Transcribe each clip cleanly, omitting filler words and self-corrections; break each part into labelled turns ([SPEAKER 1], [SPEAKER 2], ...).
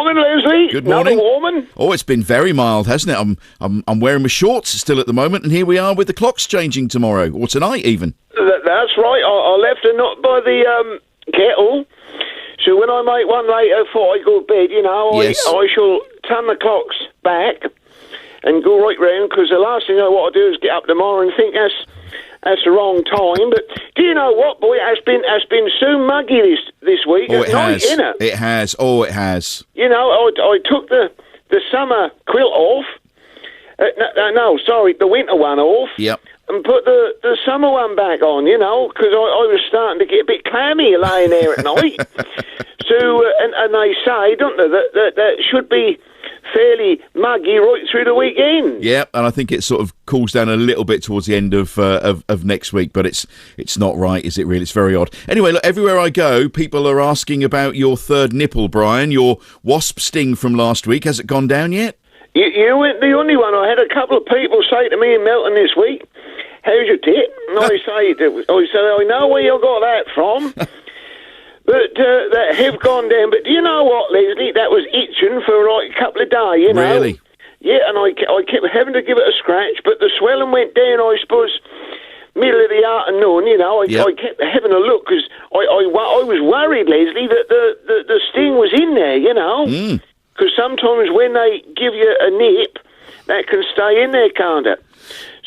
[SPEAKER 1] morning, Leslie.
[SPEAKER 2] Good morning.
[SPEAKER 1] Another woman.
[SPEAKER 2] Oh, it's been very mild, hasn't it? I'm wearing my shorts still at the moment, and here we are with the clocks changing tomorrow, or tonight even.
[SPEAKER 1] That's right. I left a nut by the kettle. So when I make one later before I go to bed,
[SPEAKER 2] Yes.
[SPEAKER 1] I shall turn the clocks back and go right round, because the last thing I want to do is get up tomorrow and think that's the wrong time. But do you know what, boy? It's been so muggy this week.
[SPEAKER 2] Oh, it has.
[SPEAKER 1] Innit?
[SPEAKER 2] It has. Oh, it has.
[SPEAKER 1] I took the summer quilt off. The winter one off.
[SPEAKER 2] Yep.
[SPEAKER 1] And put the summer one back on, because I was starting to get a bit clammy lying there at night. So, and they say, don't they, that should be fairly muggy right through the weekend.
[SPEAKER 2] Yeah, and I think it sort of cools down a little bit towards the end of next week, but it's not right, is it really? It's very odd. Anyway, look, everywhere I go, people are asking about your third nipple, Brian, your wasp sting from last week. Has it gone down yet?
[SPEAKER 1] You weren't the only one. I had a couple of people say to me in Melton this week, "How's your tit?" And I said, I know where you got that from. But that have gone down. But do you know what, Leslie? That was itching for like a couple of days, you know.
[SPEAKER 2] Really?
[SPEAKER 1] Yeah, and I kept having to give it a scratch, but the swelling went down, I suppose, middle of the afternoon, I kept having a look, because I was worried, Leslie, that the sting was in there, Because sometimes when they give you a nip, that can stay in there, can't it?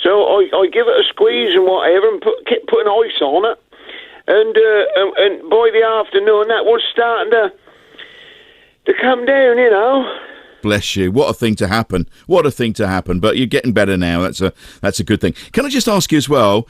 [SPEAKER 1] So I give it a squeeze and whatever, and kept putting ice on it. And by the afternoon, that was starting to come down,
[SPEAKER 2] Bless you. What a thing to happen. What a thing to happen. But you're getting better now. That's a good thing. Can I just ask you as well,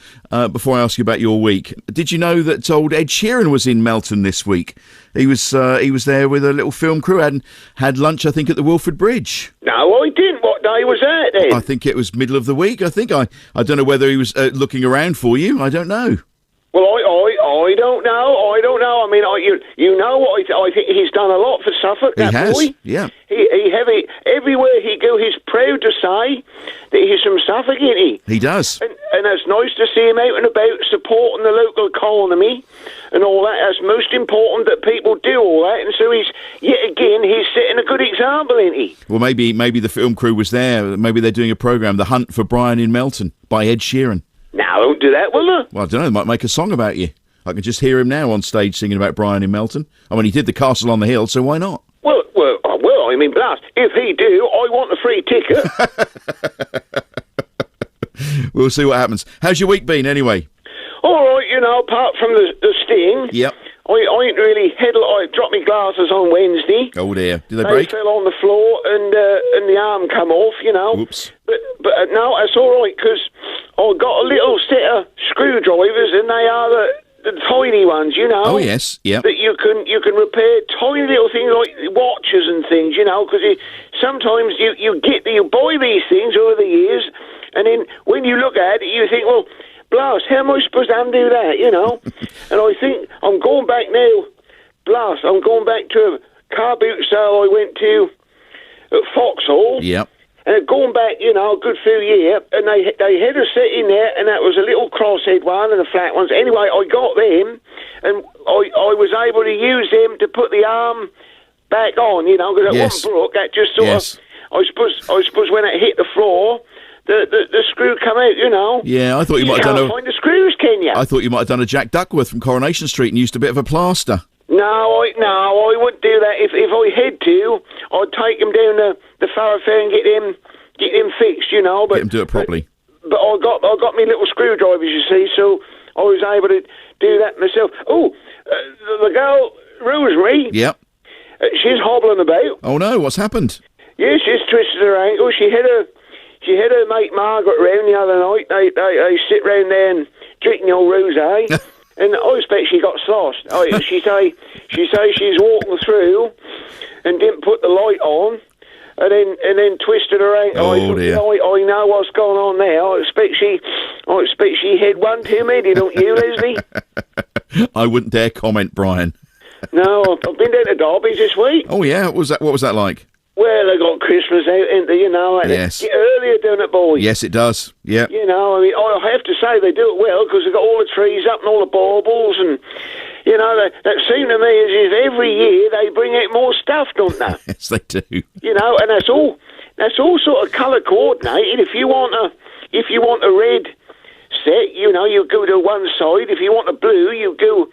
[SPEAKER 2] before I ask you about your week, did you know that old Ed Sheeran was in Melton this week? He was there with a little film crew and had lunch, I think, at the Wilford Bridge.
[SPEAKER 1] No, I didn't. What day was that then?
[SPEAKER 2] I think it was middle of the week. I don't know whether he was looking around for you. I don't know.
[SPEAKER 1] Well, I don't know. I mean, you know what? I think he's done a lot for Suffolk.
[SPEAKER 2] He
[SPEAKER 1] that
[SPEAKER 2] has,
[SPEAKER 1] boy.
[SPEAKER 2] yeah.
[SPEAKER 1] Everywhere he goes, he's proud to say that he's from Suffolk, isn't he?
[SPEAKER 2] He does.
[SPEAKER 1] And it's nice to see him out and about supporting the local economy and all that. That's most important, that people do all that. And so he's setting a good example, isn't he?
[SPEAKER 2] Well, maybe the film crew was there. Maybe they're doing a programme, The Hunt for Brian in Melton, by Ed Sheeran.
[SPEAKER 1] No, don't do that, will they?
[SPEAKER 2] Well, I don't know. They might make a song about you. I can just hear him now on stage singing about Brian in Melton. I mean, he did The Castle on the Hill, so why not?
[SPEAKER 1] Well, I mean, blast. If he do, I want a free ticket.
[SPEAKER 2] We'll see what happens. How's your week been, anyway?
[SPEAKER 1] All right, apart from the sting.
[SPEAKER 2] Yep.
[SPEAKER 1] I ain't really I dropped my glasses on Wednesday.
[SPEAKER 2] Oh dear, did they break?
[SPEAKER 1] They fell on the floor and the arm come off,
[SPEAKER 2] Oops.
[SPEAKER 1] But no, it's all right, because I got a little set of screwdrivers, and they are the tiny ones,
[SPEAKER 2] Oh yes, yeah.
[SPEAKER 1] That you can repair tiny little things like watches and things, because sometimes you buy these things over the years, and then when you look at it, you think, well, blast, how am I supposed to undo that, And I think I'm going back now, blast, I'm going back to a car boot sale I went to at Foxhall.
[SPEAKER 2] Yep.
[SPEAKER 1] And going back, a good few years, and they had a set in there, and that was a little crosshead one and the flat ones. Anyway, I got them, and I was able to use them to put the arm back on, because it wasn't broke. That just sort of, I suppose when it hit the floor, the screw come out,
[SPEAKER 2] Yeah, I thought you might have done
[SPEAKER 1] find the screws, can you?
[SPEAKER 2] I thought you might have done a Jack Duckworth from Coronation Street and used a bit of a plaster.
[SPEAKER 1] No, I wouldn't do that. If I had to, I'd take them down the thoroughfare and get them fixed, But
[SPEAKER 2] get them do it properly.
[SPEAKER 1] But I got me little screwdrivers, you see, so I was able to do that myself. Oh, the girl Rosemary.
[SPEAKER 2] Yep.
[SPEAKER 1] She's hobbling about.
[SPEAKER 2] Oh no, what's happened?
[SPEAKER 1] Yeah, she's twisted her ankle. She had her mate Margaret round the other night. They sit round there and drinking the old rosé. And I expect she got sloshed. She say she's walking through and didn't put the light on, and then twisted her ankle.
[SPEAKER 2] Oh dear!
[SPEAKER 1] I know what's going on there. I expect she had one too many, don't you, Leslie?
[SPEAKER 2] I wouldn't dare comment, Brian.
[SPEAKER 1] No, I've been down to Derby this week.
[SPEAKER 2] Oh yeah, what was that like?
[SPEAKER 1] Well, they got Christmas out, and
[SPEAKER 2] yes.
[SPEAKER 1] Get earlier, don't it, boy?
[SPEAKER 2] Yes, it does. Yeah.
[SPEAKER 1] I mean, I have to say they do it well, because they've got all the trees up and all the baubles, and You know, that seemed to me as if every year they bring out more stuff, don't they?
[SPEAKER 2] Yes, they do.
[SPEAKER 1] You know, and that's all sort of colour coordinated. If you want a red set, you know, you go to one side. If you want a blue, you go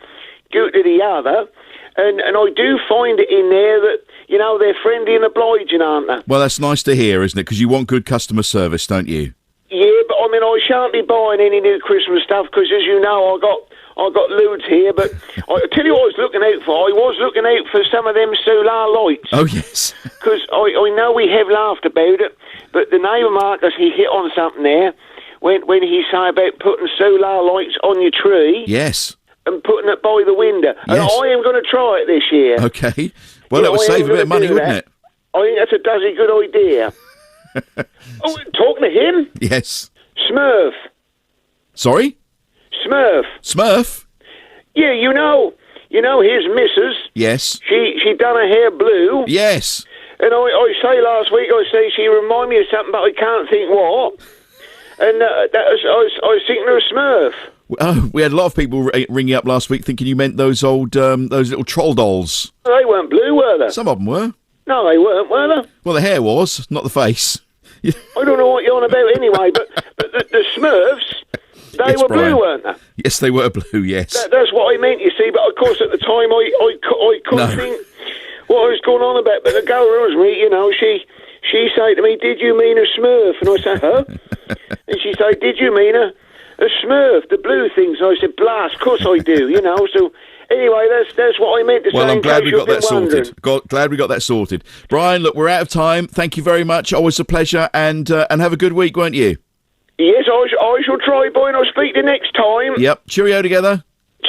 [SPEAKER 1] to the other. And I do find it in there that, you know, they're friendly and obliging, aren't they?
[SPEAKER 2] Well, that's nice to hear, isn't it? Because you want good customer service, don't you?
[SPEAKER 1] Yeah, but I mean, I shan't be buying any new Christmas stuff because, as you know, I got loads here. But I tell you what I was looking out for. I was looking out for some of them solar lights.
[SPEAKER 2] Oh, yes.
[SPEAKER 1] Because I know we have laughed about it, but the neighbour Marcus, he hit on something there when he said about putting solar lights on your tree.
[SPEAKER 2] Yes.
[SPEAKER 1] And putting it by the window.
[SPEAKER 2] Yes.
[SPEAKER 1] And I am going to try it this year.
[SPEAKER 2] Okay. Well, it would save a bit of money, wouldn't it?
[SPEAKER 1] I think that's a dozy good idea. Oh, talking to him?
[SPEAKER 2] Yes.
[SPEAKER 1] Smurf.
[SPEAKER 2] Sorry?
[SPEAKER 1] Smurf.
[SPEAKER 2] Smurf?
[SPEAKER 1] Yeah, you know his missus.
[SPEAKER 2] Yes.
[SPEAKER 1] She done her hair blue.
[SPEAKER 2] Yes.
[SPEAKER 1] And I say last week, she reminded me of something, but I can't think what. And I was thinking of a Smurf.
[SPEAKER 2] Oh, we had a lot of people ringing up last week thinking you meant those old, those little troll dolls.
[SPEAKER 1] They weren't blue, were they?
[SPEAKER 2] Some of them were.
[SPEAKER 1] No, they weren't, were they?
[SPEAKER 2] Well, the hair was, not the face.
[SPEAKER 1] I don't know what you're on about anyway, but the Smurfs, they were
[SPEAKER 2] Brian.
[SPEAKER 1] blue, weren't they?
[SPEAKER 2] Yes, they were blue, yes.
[SPEAKER 1] That's what I meant, you see, but of course at the time I couldn't think what I was going on about. But the girl Rosemary, you know, she said to me, "Did you mean a Smurf?" And I said, "Huh?" And she said, "Did you mean a Smurf, the blue things?" And I said, "Blast, of course I do," you know, so... Anyway, that's what I meant to say.
[SPEAKER 2] Well, I'm glad we got that
[SPEAKER 1] wondering.
[SPEAKER 2] sorted. Glad we got that sorted. Brian, look, we're out of time. Thank you very much. Always a pleasure, and have a good week, won't you?
[SPEAKER 1] Yes, I shall try, boy, and I'll speak to you next time.
[SPEAKER 2] Yep. Cheerio together.